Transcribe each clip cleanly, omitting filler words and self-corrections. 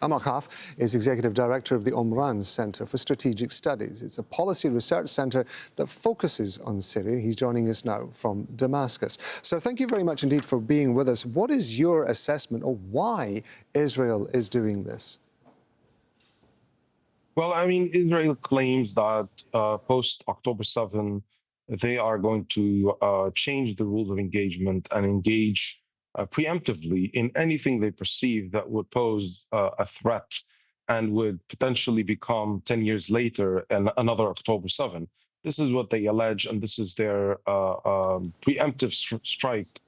Ammar Kahf is Executive Director of the Omran Center for Strategic Studies. It's a policy research center that focuses on Syria. He's joining us now from Damascus. So thank you very much indeed for being with us. What is your assessment of why Israel is doing this? Well, I mean, Israel claims that post-October 7, they are going to change the rules of engagement and engage preemptively in anything they perceive that would pose a threat and would potentially become 10 years later another October 7. This is what they allege, and this is their preemptive strike,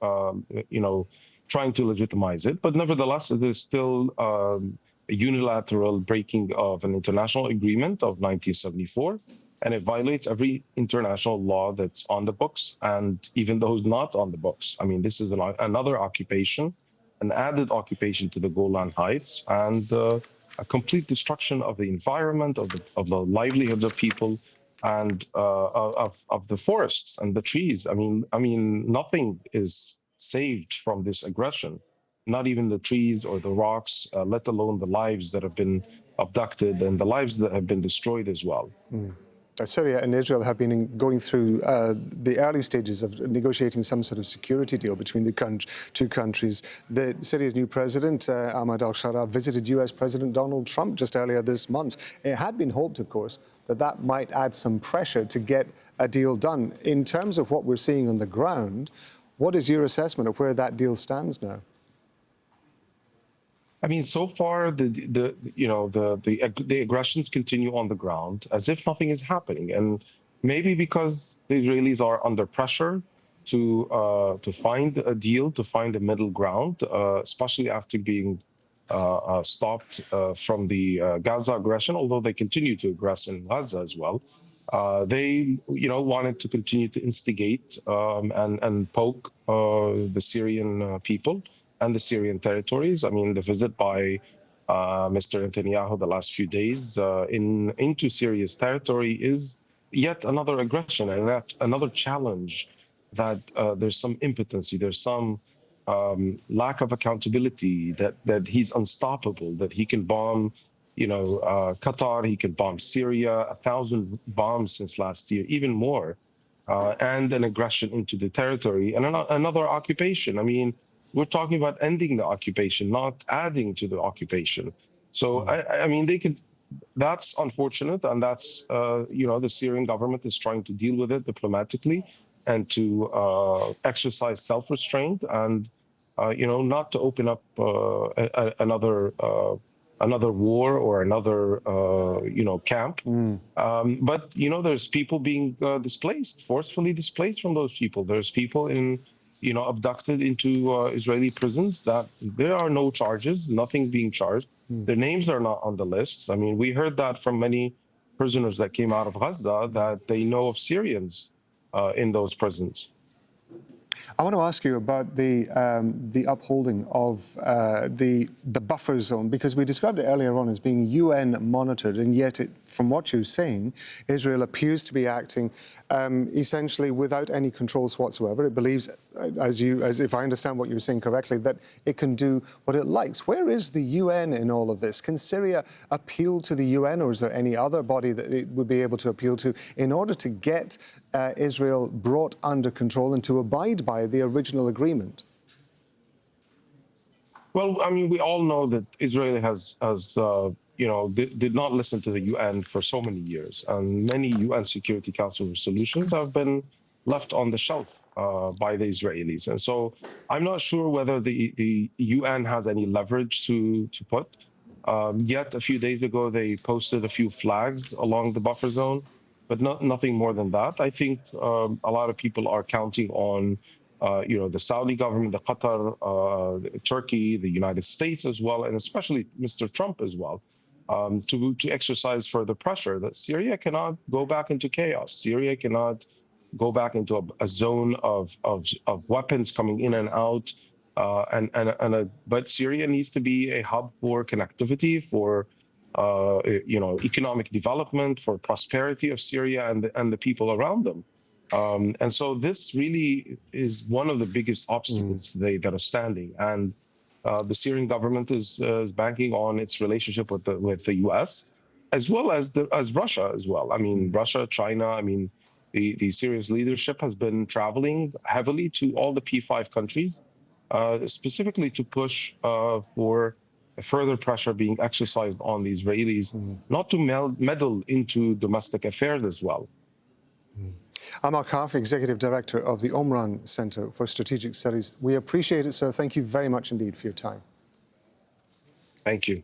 trying to legitimize it. But nevertheless, it is still a unilateral breaking of an international agreement of 1974. And it violates every international law that's on the books, and even those not on the books. I mean, this is another occupation, an added occupation to the Golan Heights, and a complete destruction of the environment, of the livelihoods of people, and of the forests and the trees. I mean, nothing is saved from this aggression, not even the trees or the rocks, let alone the lives that have been abducted and the lives that have been destroyed as well. Syria and Israel have been going through the early stages of negotiating some sort of security deal between the two countries. Syria's new president, Ahmad al-Sharaa, visited US President Donald Trump just earlier this month. It had been hoped, of course, that might add some pressure to get a deal done. In terms of what we're seeing on the ground, what is your assessment of where that deal stands now? I mean, so far, the aggressions continue on the ground as if nothing is happening, and maybe because the Israelis are under pressure to find a deal, to find a middle ground, especially after being stopped from the Gaza aggression, although they continue to aggress in Gaza as well. They, wanted to continue to instigate and poke the Syrian people and the Syrian territories. I mean, the visit by Mr. Netanyahu the last few days into Syria's territory is yet another aggression and another challenge that there's some impotency, there's some lack of accountability, that he's unstoppable, that he can bomb, Qatar, he can bomb Syria, 1,000 bombs since last year, even more, and an aggression into the territory and another occupation. I mean, we're talking about ending the occupation, not adding to the occupation. So, I mean, that's unfortunate. And that's, the Syrian government is trying to deal with it diplomatically and to exercise self-restraint and, not to open up another war or another, camp. But, there's people being displaced, forcefully displaced from those people. There's people abducted into Israeli prisons that there are no charges, nothing being charged. Their names are not on the lists. I mean, we heard that from many prisoners that came out of Gaza, that they know of Syrians in those prisons. I want to ask you about the upholding of the buffer zone, because we described it earlier on as being UN monitored, and yet, from what you're saying, Israel appears to be acting essentially without any controls whatsoever. It believes, as if I understand what you're saying correctly, that it can do what it likes. Where is the UN in all of this? Can Syria appeal to the UN, or is there any other body that it would be able to appeal to in order to get Israel brought under control and to abide by the original agreement? Well, I mean, we all know that Israel did not listen to the UN for so many years, and many UN Security Council resolutions have been left on the shelf by the Israelis. And so I'm not sure whether the UN has any leverage to put. Yet a few days ago, they posted a few flags along the buffer zone, but nothing more than that. I think a lot of people are counting on the Saudi government, the Qatar, Turkey, the United States as well, and especially Mr. Trump as well, to exercise further pressure that Syria cannot go back into chaos. Syria cannot go back into a zone of weapons coming in and out. But Syria needs to be a hub for connectivity, for economic development, for prosperity of Syria and the people around them. And so this really is one of the biggest obstacles today that are standing. And The Syrian government is banking on its relationship with the U.S. as well as Russia as well. I mean, Russia, China. I mean, the Syria's leadership has been traveling heavily to all the P5 countries, specifically to push for further pressure being exercised on the Israelis not to meddle into domestic affairs as well. Ammar Kahf, Executive Director of the Omran Center for Strategic Studies. We appreciate it, sir. Thank you very much indeed for your time. Thank you.